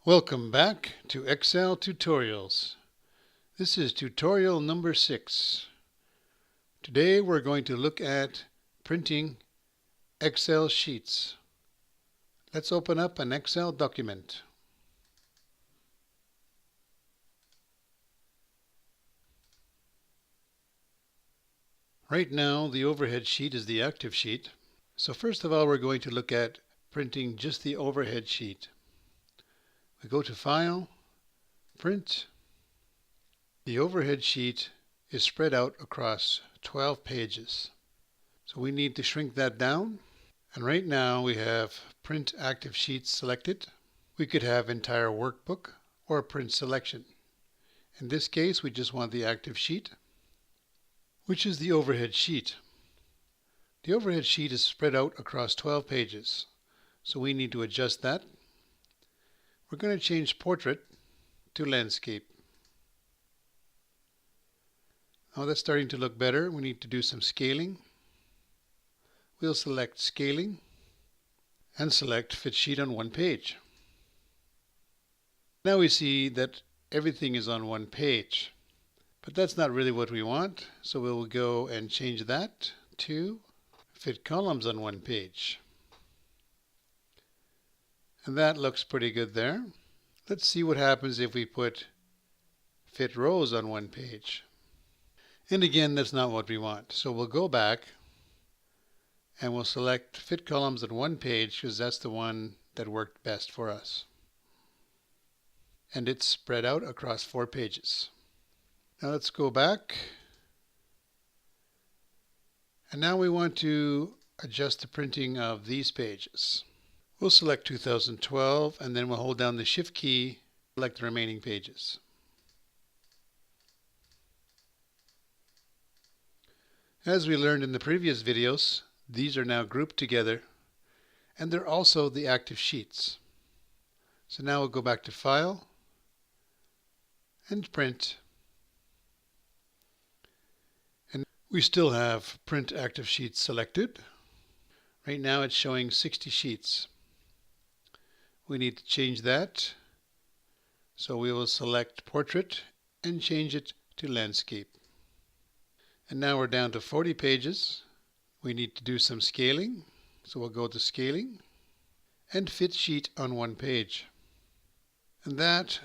Welcome back to Excel Tutorials. This is tutorial number 6. Today we're going to look at printing Excel sheets. Let's open up an Excel document. Right now the overhead sheet is the active sheet. So first of all we're going to look at printing just the overhead sheet. We go to File, Print. The overhead sheet is spread out across 12 pages. So we need to shrink that down. And right now we have Print Active Sheets selected. We could have Entire Workbook or Print Selection. In this case we just want the active sheet, which is the overhead sheet. The overhead sheet is spread out across 12 pages. So we need to adjust that. We're going to change Portrait to Landscape. Now that's starting to look better. We need to do some scaling. We'll select Scaling and select Fit Sheet on one page. Now we see that everything is on one page, but that's not really what we want, so we'll go and change that to Fit Columns on one page. And that looks pretty good there. Let's see what happens if we put Fit Rows on one page. And again, that's not what we want. So we'll go back and we'll select Fit Columns on one page because that's the one that worked best for us. And it's spread out across 4 pages. Now let's go back. And now we want to adjust the printing of these pages. We'll select 2012 and then we'll hold down the Shift key, select the remaining pages. As we learned in the previous videos, these are now grouped together and they're also the active sheets. So now we'll go back to File and Print. And we still have Print Active Sheets selected. Right now it's showing 60 sheets. We need to change that. So we will select Portrait and change it to Landscape. And now we're down to 40 pages. We need to do some scaling. So we'll go to Scaling and Fit Sheet on one page. And that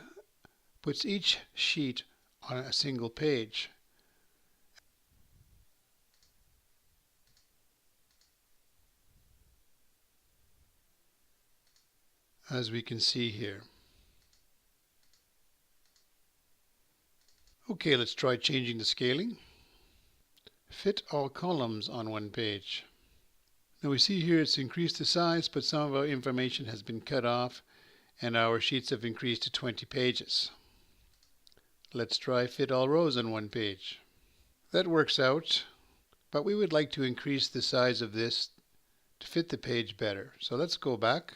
puts each sheet on a single page. As we can see here. Okay, let's try changing the scaling. Fit all columns on one page. Now we see here it's increased the size, but some of our information has been cut off and our sheets have increased to 20 pages. Let's try Fit all rows on one page. That works out, but we would like to increase the size of this to fit the page better. So let's go back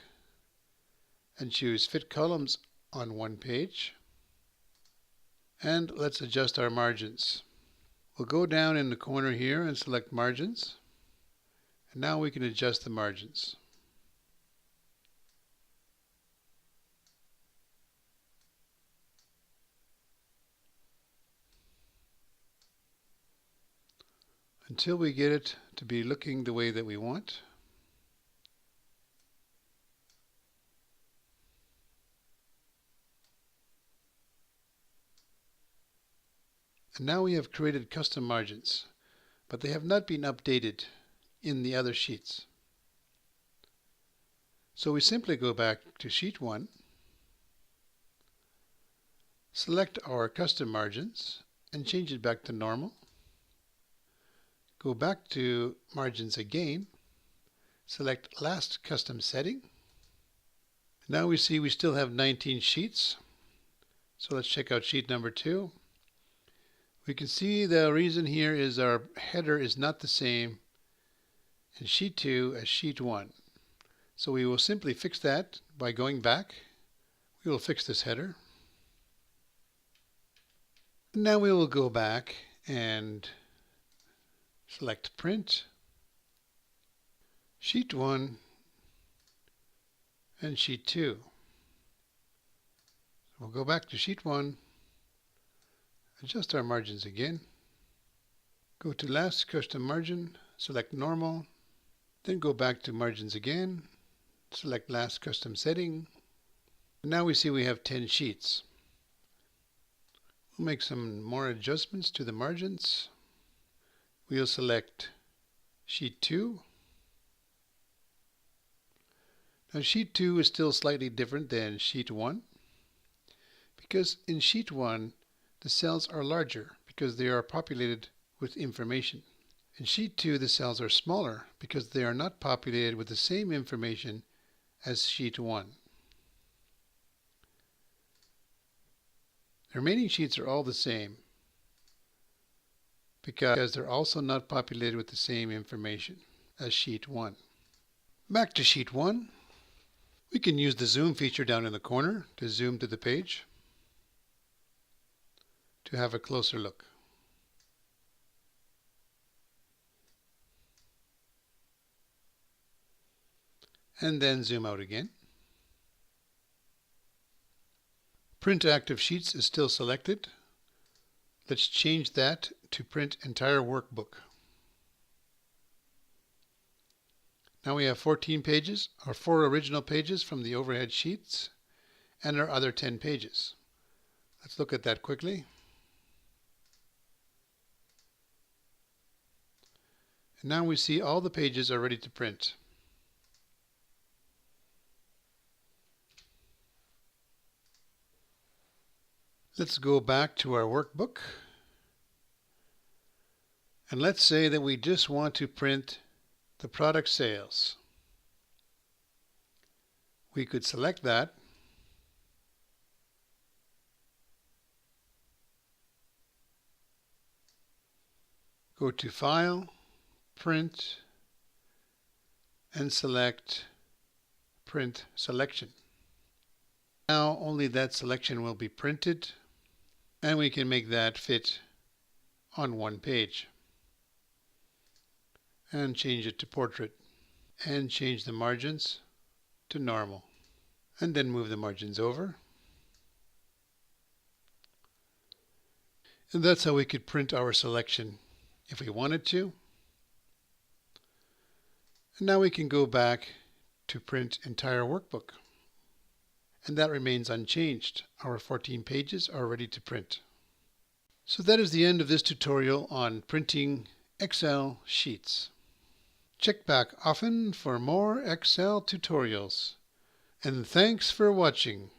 and choose Fit Columns on one page. And let's adjust our margins. We'll go down in the corner here and select Margins. And now we can adjust the margins. Until we get it to be looking the way that we want. And now we have created custom margins, but they have not been updated in the other sheets. So we simply go back to Sheet 1, select our custom margins and change it back to normal. Go back to Margins again, select Last Custom Setting. Now we see we still have 19 sheets. So let's check out sheet number 2. We can see the reason here is our header is not the same in sheet 2 as sheet 1. So we will simply fix that by going back. We will fix this header. Now we will go back and select Print, Sheet 1, and Sheet 2. We'll go back to sheet 1, adjust our margins again, go to last custom margin, select normal, then go back to margins again, select last custom setting. And now we see we have 10 sheets. We'll make some more adjustments to the margins. We'll select sheet 2. Now sheet 2 is still slightly different than sheet 1 because in sheet 1 the cells are larger because they are populated with information. In sheet 2 the cells are smaller because they are not populated with the same information as sheet 1. The remaining sheets are all the same because they're also not populated with the same information as sheet 1. Back to sheet 1. We can use the zoom feature down in the corner to zoom to the page to have a closer look. And then zoom out again. Print active sheets is still selected. Let's change that to print entire workbook. Now we have 14 pages, our 4 original pages from the overhead sheets, and our other 10 pages. Let's look at that quickly. And now we see all the pages are ready to print. Let's go back to our workbook. And let's say that we just want to print the product sales. We could select that. Go to File, Print, and select Print Selection. Now only that selection will be printed, and we can make that fit on one page. And change it to portrait. And change the margins to normal. And then move the margins over. And that's how we could print our selection if we wanted to. And now we can go back to print entire workbook. And that remains unchanged. Our 14 pages are ready to print. So that is the end of this tutorial on printing Excel sheets. Check back often for more Excel tutorials. And thanks for watching.